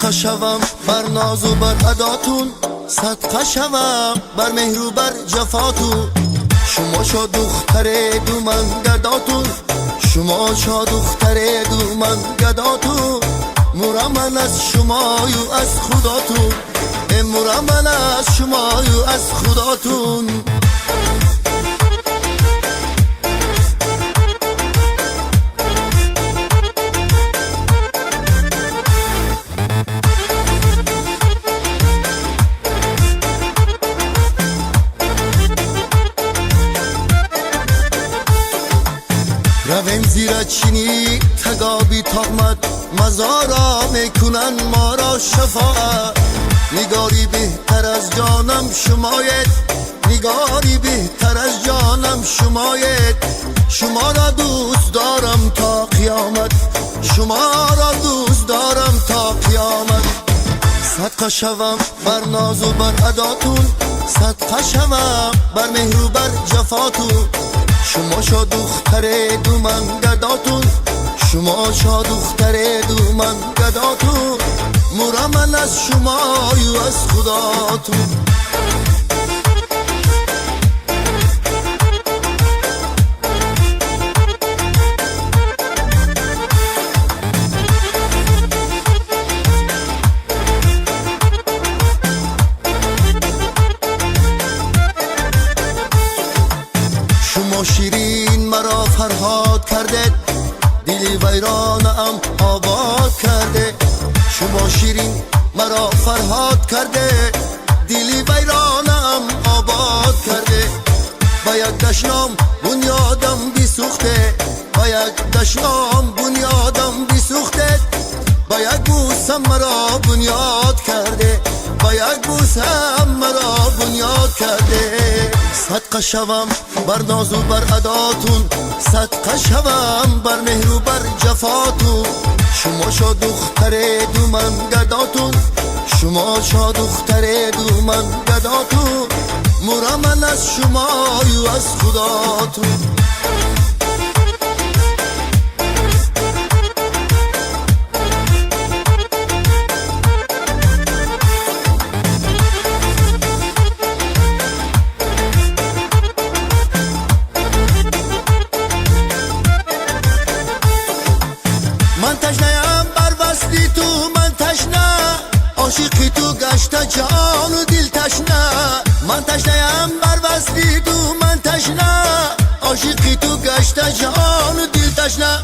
صدقه شوم بر ناز و بر اداتون، صدقه شوم بر مهر و بر جفاتون. شما شا دختر دو من گداتون، شما شا دختر دو من گداتون. مورم من از شما و از خداتون، مورم من از شما و از خداتون. رویم زیر چینی تگابی تقمت، مزارا میکنن ما را شفاعت. نگاری بهتر از جانم شمایید، نگاری بهتر از جانم شمایید. شما را دوست دارم تا قیامت، شما را دوست دارم تا قیامت. صدقه شوم بر ناز و بر اداتون، صدقه شوم بر مهر و بر جفاتون. شما شا دختر دو من گداتون، شما شا دختر دو من گداتون. مورم من از شما و از خداتون. شما شیرین مرا فرهاد کرده، دلی ویرانم آباد کرده. شما شیرین مرا فرهاد کرده، دلی ویرانم آباد کرده. با یک دشنام بنیادم بیسوخته، با یک دشنام بنیادم بیسوخته. با یک بوسم مرا بنیاد کرده، با یک بوسم مرا بنیاد کرده. صدقه شوم بر ناز و بر اداتون، صدقه شوم بر مهر و بر جفاتون. شما شا دختر دو من گداتون، شما شا دختر دو من گداتون. مورم من از شما و از خداتون. من تشنه‌ام بر وصلی تو، من تشنه عاشقی تو گشته جان و دل تشنه. من تشنه‌ام بر وصلی تو، من تشنه عاشقی تو گشته جان و دل تشنه.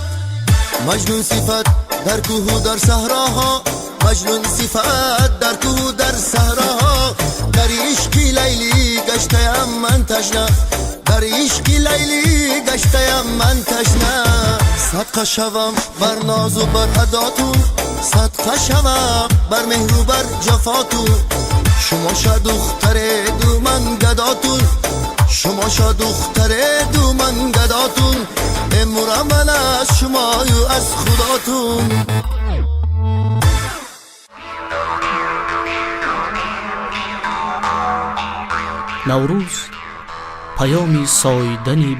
مجنون صفت در کوه و در صحراها، مجنون صفت در کوه و در صحراها. در عشق لیلی گشته‌ام من تشنه، در عشق لیلی گشته‌ام من تشنه. صدقه شوم بر ناز و بر اداتون، صدقه شوم بر مهر و بر جفاتون. شما شا دختر دو من گداتون، شما شا دختر دو من گداتون. مورم من از شما و از خداتون. نوروز پیامی ساییدنی